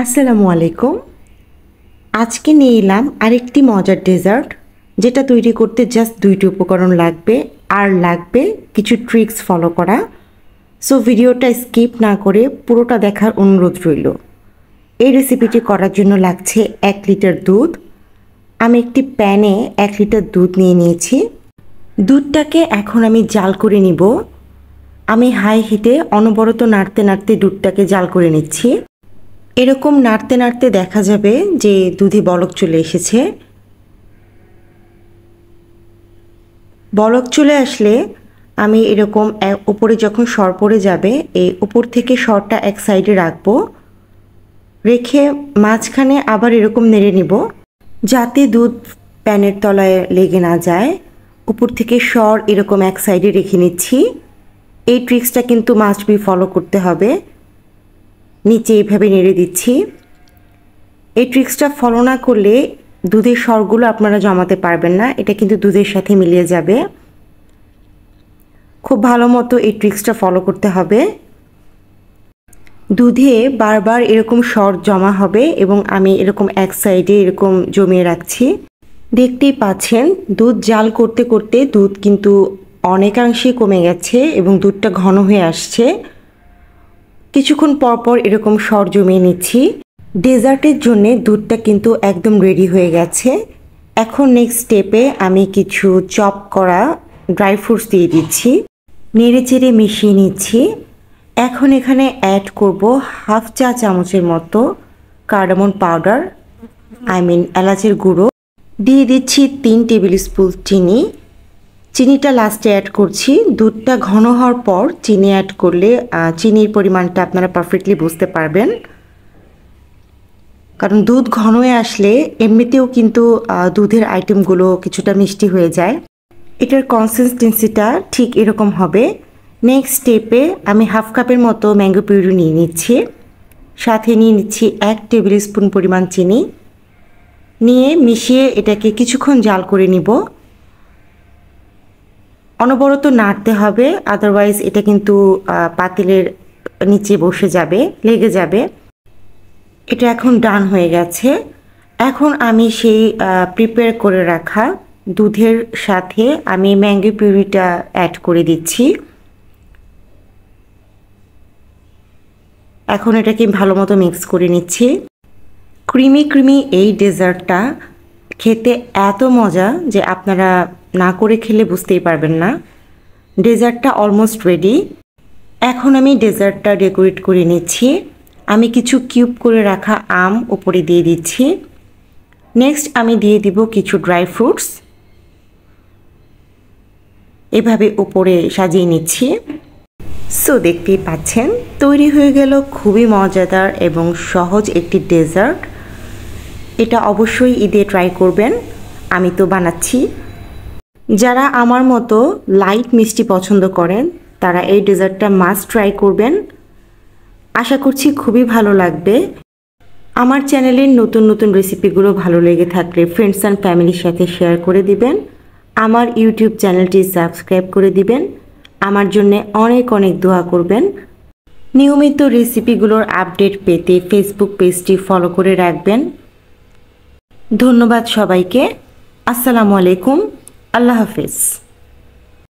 আসসালামু আলাইকুম। আজকে নিয়ে এলাম আরেকটি মজার ডেজার্ট, যেটা তৈরি করতে জাস্ট দুইটি উপকরণ লাগবে আর লাগবে কিছু ট্রিক্স ফলো করা। সো ভিডিওটা স্কিপ না করে পুরোটা দেখার অনুরোধ রইল। এই রেসিপিটি করার জন্য লাগছে 1 লিটার দুধ। আমি একটি প্যানে 1 লিটার দুধ নিয়ে নিয়েছি। দুধটাকে এখন আমি জাল করে নিব। আমি হাই হিটে অনবরত নাড়তে নাড়তে দুধটাকে জাল করে নিচ্ছি। এরকম নাড়তে নাড়তে দেখা যাবে যে দুধে বলক চলে এসেছে। বলক চলে আসলে আমি এরকম উপরে যখন সর পড়ে যাবে এই উপর থেকে সরটা এক সাইডে রাখবো, রেখে মাঝখানে আবার এরকম নেড়ে নিব যাতে দুধ প্যানের তলায় লেগে না যায়। উপর থেকে সর এরকম এক সাইডে রেখে নিচ্ছি। এই ট্রিক্সটা কিন্তু মাস্ট বি ফলো করতে হবে। নিচে এইভাবে নেড়ে দিচ্ছি। এই ট্রিক্সটা ফলো না করলে দুধের সরগুলো আপনারা জমাতে পারবেন না, এটা কিন্তু দুধের সাথে মিলিয়ে যাবে। খুব ভালো মতো এই ট্রিক্সটা ফলো করতে হবে। দুধে বারবার এরকম সর জমা হবে এবং আমি এরকম এক সাইডে এরকম জমিয়ে রাখছি। দেখতেই পাচ্ছেন দুধ জাল করতে করতে দুধ কিন্তু অনেকাংশেই কমে গেছে এবং দুধটা ঘন হয়ে আসছে। কিছুক্ষণ পর পর এরকম সর জমিয়ে নিচ্ছি। ডেজার্টের জন্য দুধটা কিন্তু একদম রেডি হয়ে গেছে। এখন নেক্সট স্টেপে আমি কিছু চপ করা ড্রাই ফ্রুটস দিয়ে দিচ্ছি, নেড়ে চেড়ে মিশিয়ে নিচ্ছি। এখন এখানে অ্যাড করব হাফ চা চামচের মতো কার্ডামন পাউডার, এলাচের গুঁড়ো। দিয়ে দিচ্ছি 3 টেবিল স্পুন চিনি। চিনিটা লাস্টে অ্যাড করছি। দুধটা ঘন হওয়ার পর চিনি অ্যাড করলে চিনির পরিমাণটা আপনারা পারফেক্টলি বুঝতে পারবেন, কারণ দুধ ঘন হয়ে আসলে এমনিতেও কিন্তু দুধের আইটেমগুলো কিছুটা মিষ্টি হয়ে যায়। এটার কনসিস্টেন্সিটা ঠিক এরকম হবে। নেক্সট স্টেপে আমি হাফ কাপের মতো ম্যাঙ্গো পিউরি নিয়ে নিচ্ছি। সাথে নিয়ে নিচ্ছি 1 টেবিল স্পুন পরিমাণ চিনি। নিয়ে মিশিয়ে এটাকে কিছুক্ষণ জাল করে নিব। অনবরত নাড়তে হবে, আদারওয়াইজ এটা কিন্তু পাতিলের নিচে বসে যাবে, লেগে যাবে। এটা এখন ডান হয়ে গেছে। এখন আমি সেই প্রিপেয়ার করে রাখা দুধের সাথে আমি ম্যাঙ্গো পিউরিটা অ্যাড করে দিচ্ছি। এখন এটাকে ভালো মতো মিক্স করে নিচ্ছি। ক্রিমি ক্রিমি এই ডেজার্টটা খেতে এত মজা যে আপনারা না করে খেলে বুঝতেই পারবেন না। ডেজার্টটা অলমোস্ট রেডি। এখন আমি ডেজার্টটা ডেকোরেট করে নিচ্ছি। আমি কিছু কিউব করে রাখা আম উপরে দিয়ে দিচ্ছি। নেক্সট আমি দিয়ে দিব কিছু ড্রাই ফ্রুটস, এভাবে উপরে সাজিয়ে নিচ্ছি। সো দেখতেই পাচ্ছেন তৈরি হয়ে গেল খুবই মজাদার এবং সহজ একটি ডেজার্ট। এটা অবশ্যই ঈদে ট্রাই করবেন, আমি তো বানাচ্ছি। যারা আমার মতো লাইট মিষ্টি পছন্দ করেন তারা এই ডেজার্টটা মাস্ট ট্রাই করবেন। আশা করছি খুবই ভালো লাগবে। আমার চ্যানেলের নতুন নতুন রেসিপিগুলো ভালো লেগে থাকলে ফ্রেন্ডস অ্যান্ড ফ্যামিলির সাথে শেয়ার করে দিবেন। আমার ইউটিউব চ্যানেলটি সাবস্ক্রাইব করে দিবেন। আমার জন্য অনেক অনেক দোয়া করবেন। নিয়মিত রেসিপিগুলোর আপডেট পেতে ফেসবুক পেজটি ফলো করে রাখবেন। ধন্যবাদ সবাইকে। আসসালামু আলাইকুম। আল্লাহ হাফেজ।